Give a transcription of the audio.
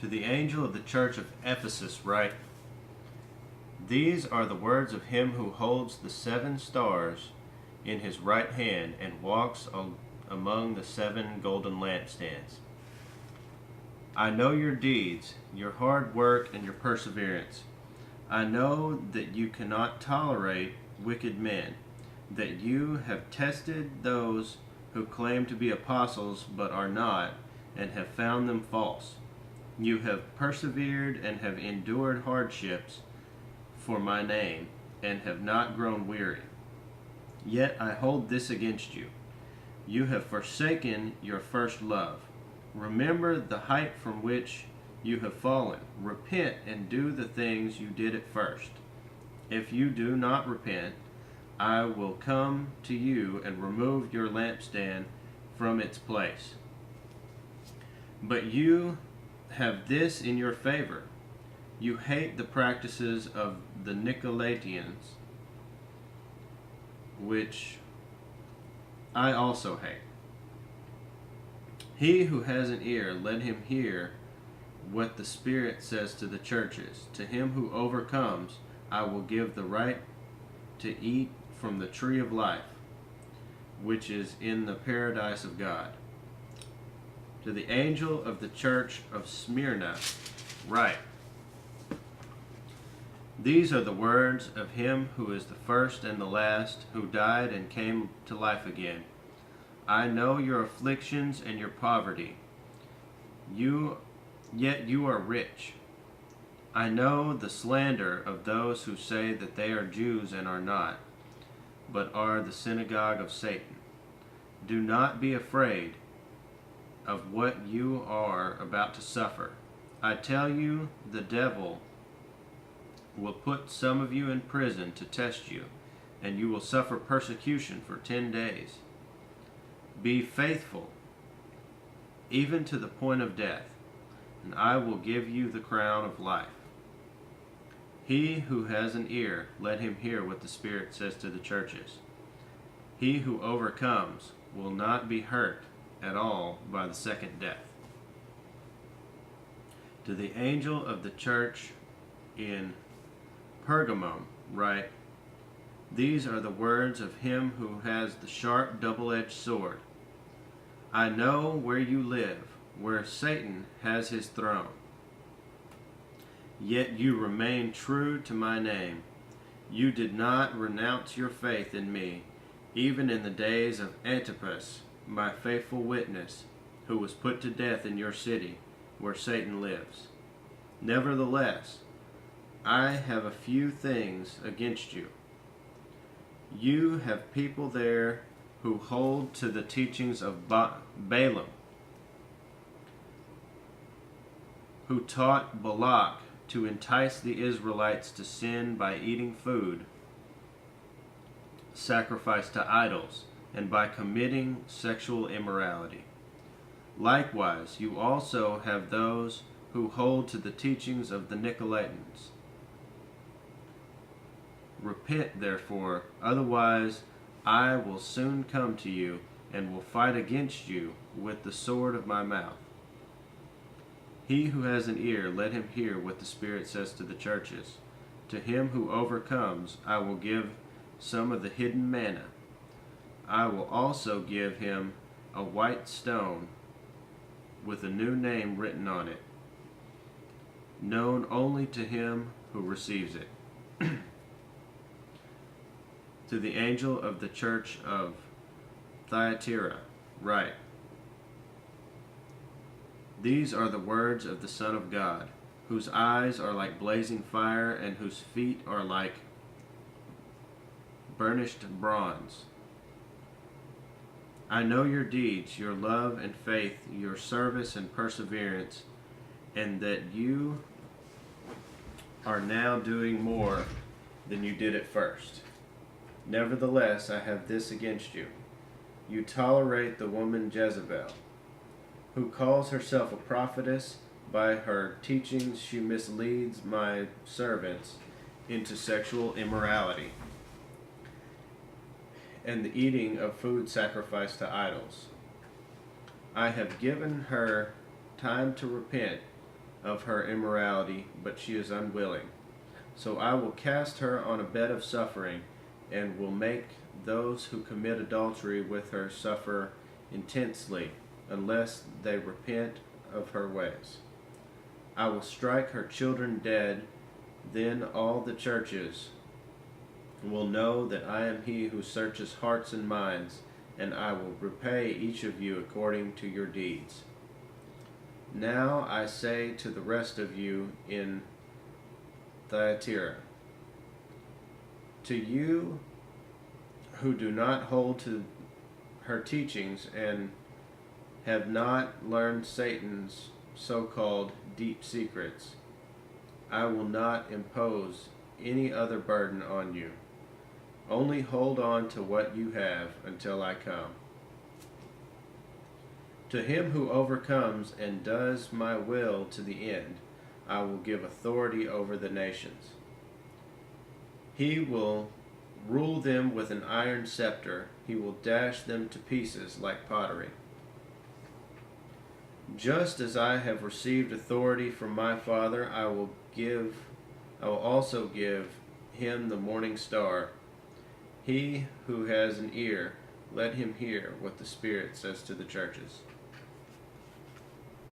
To the angel of the church of Ephesus write, These are the words of him who holds the 7 stars in his right hand and walks among the 7 golden lampstands. I know your deeds, your hard work, and your perseverance. I know that you cannot tolerate wicked men, that you have tested those who claim to be apostles but are not, and have found them false. You have persevered and have endured hardships for my name, and have not grown weary. Yet I hold this against you. You have forsaken your first love. Remember the height from which you have fallen. Repent and do the things you did at first. If you do not repent, I will come to you and remove your lampstand from its place. But you have this in your favor. You hate the practices of the Nicolaitans, which I also hate. He who has an ear, let him hear what the Spirit says to the churches. To him who overcomes, I will give the right to eat from the tree of life, which is in the paradise of God. To the angel of the church of Smyrna write, These are the words of him who is the first and the last, who died and came to life again. I know your afflictions and your poverty, yet you are rich. I know the slander of those who say that they are Jews and are not, but are the synagogue of Satan. Do not be afraid of what you are about to suffer. I tell you, the devil will put some of you in prison to test you, and you will suffer persecution for 10 days. Be faithful, even to the point of death, and I will give you the crown of life. He who has an ear, let him hear what the Spirit says to the churches. He who overcomes will not be hurt at all by the second death. To the angel of the church in Pergamum write, These are the words of him who has the sharp double-edged sword. I know where you live, where Satan has his throne. Yet you remain true to my name. You did not renounce your faith in me, even in the days of Antipas, my faithful witness, who was put to death in your city, where Satan lives. Nevertheless, I have a few things against you. You have people there who hold to the teachings of Balaam, who taught Balak to entice the Israelites to sin by eating food sacrificed to idols and by committing sexual immorality. Likewise, you also have those who hold to the teachings of the Nicolaitans. Repent, therefore, otherwise I will soon come to you and will fight against you with the sword of my mouth. He who has an ear, let him hear what the Spirit says to the churches. To him who overcomes, I will give some of the hidden manna. I will also give him a white stone with a new name written on it, known only to him who receives it. To the angel of the church of Thyatira write, These are the words of the Son of God, whose eyes are like blazing fire and whose feet are like burnished bronze. I know your deeds, your love and faith, your service and perseverance, and that you are now doing more than you did at first. Nevertheless, I have this against you. You tolerate the woman Jezebel, who calls herself a prophetess. By her teachings she misleads my servants into sexual immorality and the eating of food sacrificed to idols. I have given her time to repent of her immorality, but she is unwilling. So I will cast her on a bed of suffering, and will make those who commit adultery with her suffer intensely, unless they repent of her ways. I will strike her children dead, then all the churches will know that I am he who searches hearts and minds, and I will repay each of you according to your deeds. Now I say to the rest of you in Thyatira, to you who do not hold to her teachings and have not learned Satan's so-called deep secrets, I will not impose any other burden on you. Only hold on to what you have until I come. To him who overcomes and does my will to the end, I will give authority over the nations. He will rule them with an iron scepter. He will dash them to pieces like pottery. Just as I have received authority from my Father, I will also give him the morning star. He who has an ear, let him hear what the Spirit says to the churches.